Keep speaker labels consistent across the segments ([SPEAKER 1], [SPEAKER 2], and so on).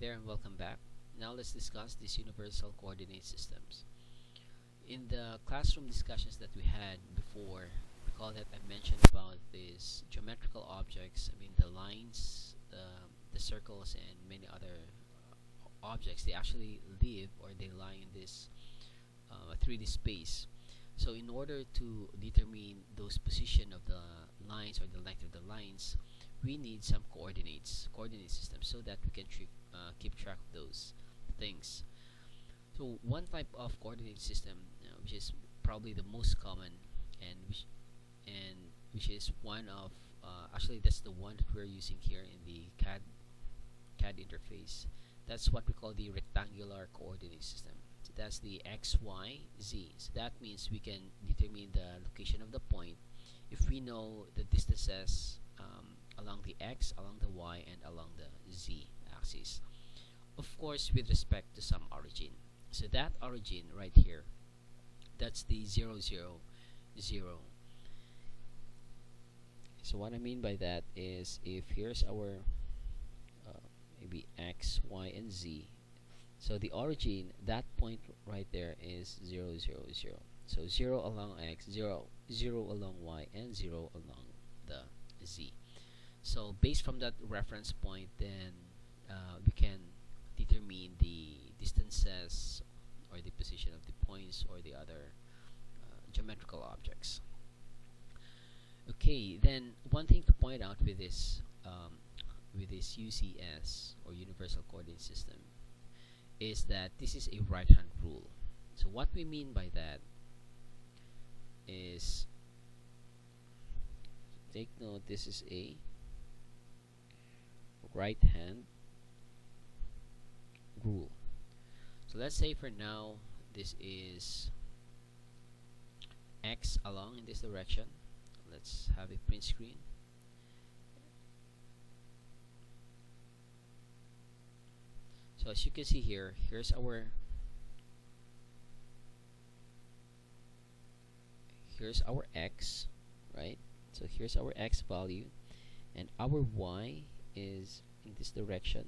[SPEAKER 1] there and welcome back. Now let's discuss these universal coordinate systems. In the classroom discussions that we had before, recall that I mentioned about these geometrical objects, the lines, the circles, and many other objects. They actually live or they lie in this 3D space. So in order to determine those position of the lines or the length of the lines, we need some coordinate systems so that we can keep track of those things. So one type of coordinate system, which is probably the most common, and which is one of actually that's the one that we're using here in the CAD interface. That's what we call the rectangular coordinate system. So that's the X, Y, Z. So that means we can determine the location of the point if we know the distances along the X, along the Y, and along the Z axis. Of course, with respect to some origin. So that origin right here, that's the 0, 0, 0. So what I mean by that is if here's our maybe X, Y, and Z. So the origin, that point right there is 0, 0, 0. So 0 along X, 0, 0 along Y, and 0 along the Z. So based from that reference point, then we can determine the distances or the position of the points or the other geometrical objects. Okay, then one thing to point out with this UCS or Universal Coordinate System is that this is a right-hand rule. So what we mean by that is, take note, this is a right-hand rule. So let's say for now this is X along in this direction. Let's have a print screen. So as you can see here, here's our X, right? So here's our X value, and our Y is in this direction,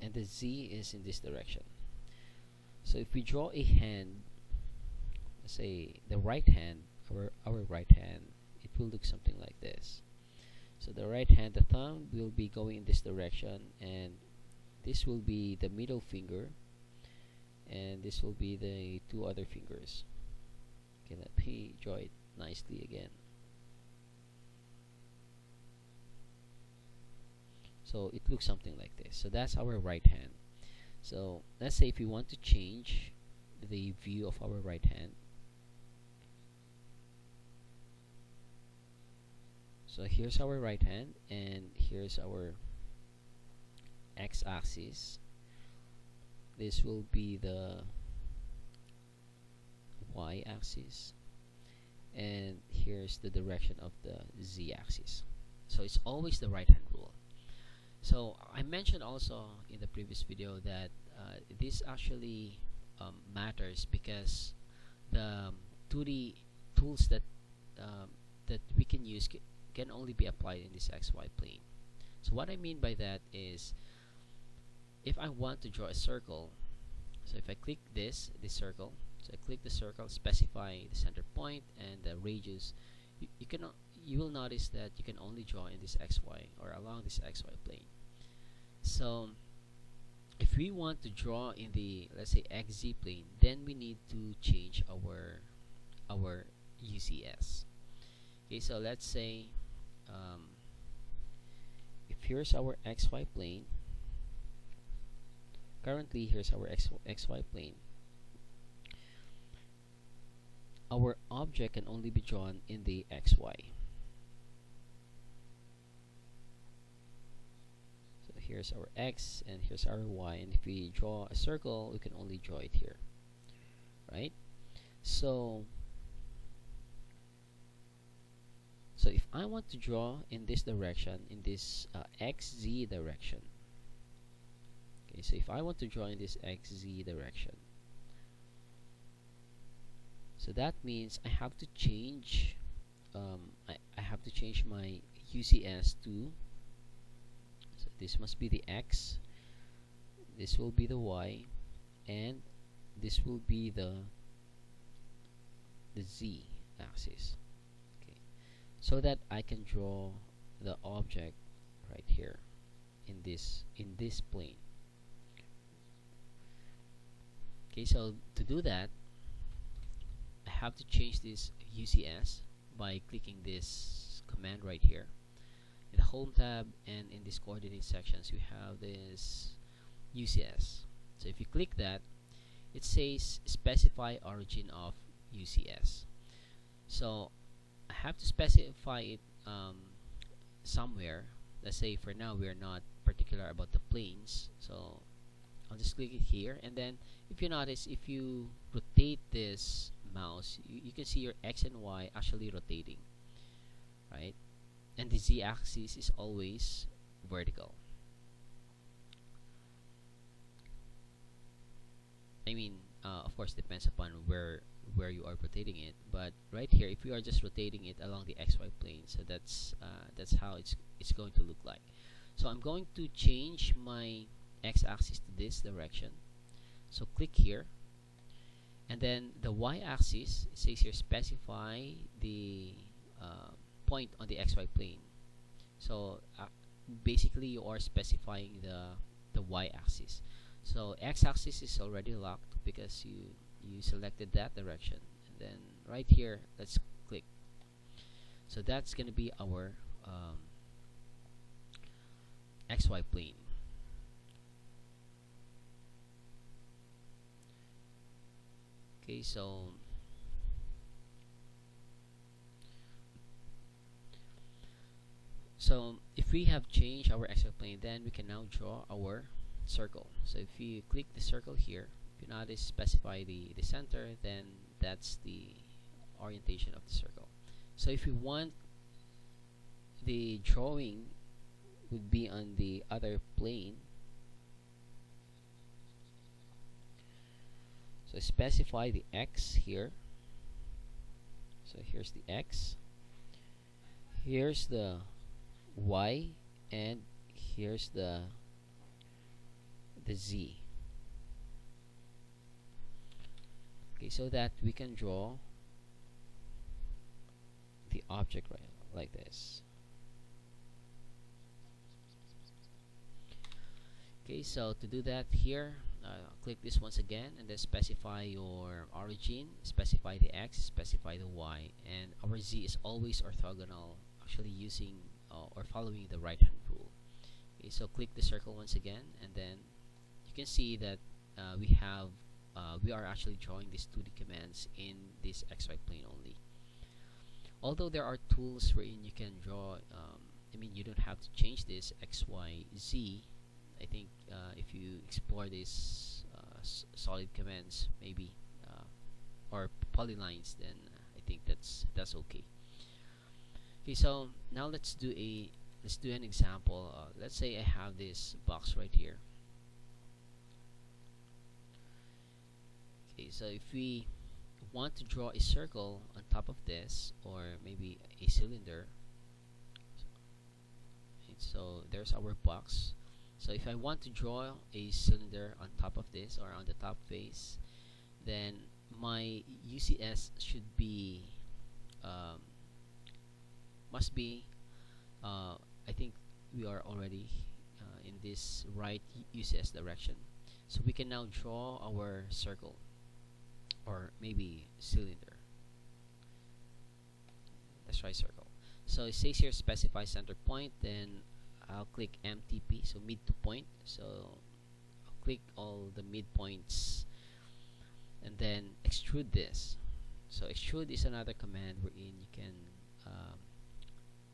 [SPEAKER 1] and the Z is in this direction. So if we draw a hand, let's say the right hand, our right hand, it will look something like this. So the right hand, the thumb will be going in this direction, and this will be the middle finger, and this will be the two other fingers. Okay, let me draw it nicely again. So it looks something like this. So that's our right hand. So let's say if we want to change the view of our right hand, so here's our right hand, and here's our x-axis. This will be the y-axis, and here's the direction of the z-axis. So it's always the right hand rule. So I mentioned also in the previous video that this actually matters because the 2D tools that we can use can only be applied in this XY plane. So what I mean by that is, if I want to draw a circle, so if I click this circle, so I click the circle, specify the center point and the radius, you will notice that you can only draw in this XY or along this XY plane. So if we want to draw in the, let's say, XZ plane, then we need to change our UCS. Okay, so let's say if here's our XY plane, currently here's our XY plane, our object can only be drawn in the XY. So here's our X and here's our Y, and if we draw a circle, we can only draw it here, right? So if I want to draw in this direction, in this XZ direction, okay, so if I want to draw in this XZ direction, so that means I have to change I have to change my UCS to, so this must be the X, this will be the Y, and this will be the Z axis. Okay, so that I can draw the object right here in this plane. Okay, so to do that, I have to change this UCS by clicking this command right here. In the home tab and in this coordinate sections, you have this UCS. So if you click that, it says specify origin of UCS. So I have to specify it somewhere. Let's say for now we're not particular about the planes, so I'll just click it here, and then if you notice, if you rotate this mouse, you can see your X and Y actually rotating, right? And the Z axis is always vertical. I mean, of course, depends upon where you are rotating it. But right here, if you are just rotating it along the XY plane, so that's how it's going to look like. So I'm going to change my X-axis to this direction. So click here, and then the Y-axis, it says here specify the point on the XY plane. So basically, you are specifying the Y-axis. So X-axis is already locked because you selected that direction, and then right here, let's click. So that's gonna be our XY plane. Okay, so if we have changed our XY plane, then we can now draw our circle. So if you click the circle here, if you notice specify the center, then that's the orientation of the circle. So if you want the drawing would be on the other plane, so specify the X here. So here's the X, here's the Y, and here's the Z. Okay, so that we can draw the object right like this. Okay, so to do that here, click this once again, and then specify your origin, specify the X, specify the Y, and our Z is always orthogonal, actually using or following the right hand rule. Okay, so click the circle once again, and then you can see that we are actually drawing these 2D commands in this XY plane only. Although there are tools wherein you can draw, I mean, you don't have to change this X, Y, Z. I think if you explore these solid commands, maybe or polylines, then I think that's okay. Okay, so now let's do an example. Let's say I have this box right here. Okay, so if we want to draw a circle on top of this, or maybe a cylinder, so there's our box. So if I want to draw a cylinder on top of this, or on the top face, then my UCS should be must be I think we are already in this right UCS direction, so we can now draw our circle, or maybe cylinder. Let's try circle. So it says here specify center point, then I'll click MTP, so mid to point. So I'll click all the midpoints, and then extrude this. So extrude is another command wherein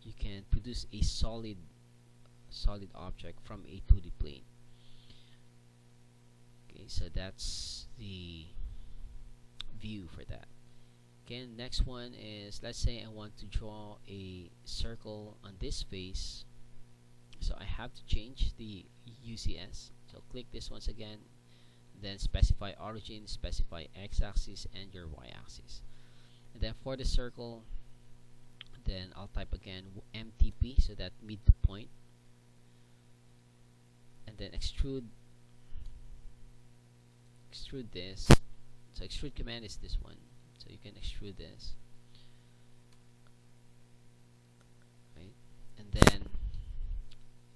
[SPEAKER 1] you can produce a solid object from a 2D plane. Okay, so that's the view for that. Again, next one is, let's say I want to draw a circle on this face, so I have to change the UCS. So click this once again, then specify origin, specify X-axis and your Y-axis, and then for the circle, then I'll type again MTP, so that mid to point, and then extrude this. So extrude command is this one, so you can extrude this, right? And then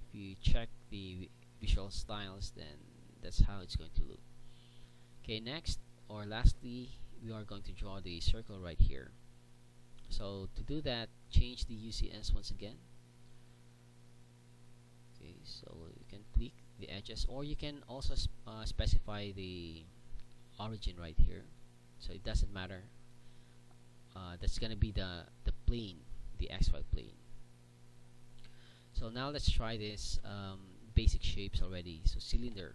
[SPEAKER 1] if you check the visual styles, then that's how it's going to look. Okay, next or lastly, we are going to draw the circle right here. So to do that, change the UCS once again. Okay, so you can click the edges, or you can also specify the origin right here, so it doesn't matter. That's gonna be the plane, the XY plane. So now let's try this basic shapes already. So cylinder.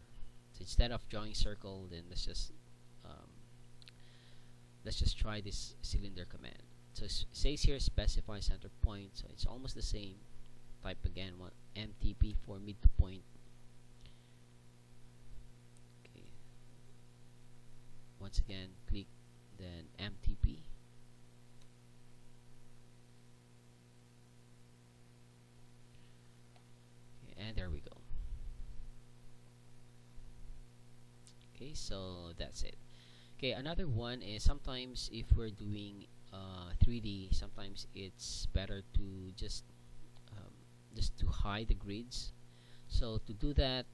[SPEAKER 1] So instead of drawing circle, then let's just try this cylinder command. So it says here specify center point, so it's almost the same. Type again MTP for mid to point. Okay. Once again, click, then MTP. Okay, and there we go. Okay, so that's it. Okay, another one is sometimes if we're doing 3D, sometimes it's better to just to hide the grids. So to do that,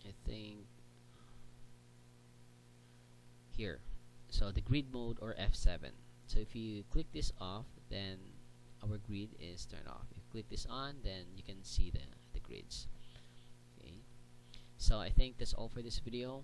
[SPEAKER 1] I think here, so the grid mode or F7. So if you click this off, then our grid is turned off. If you click this on, then you can see the grids. Okay, so I think that's all for this video.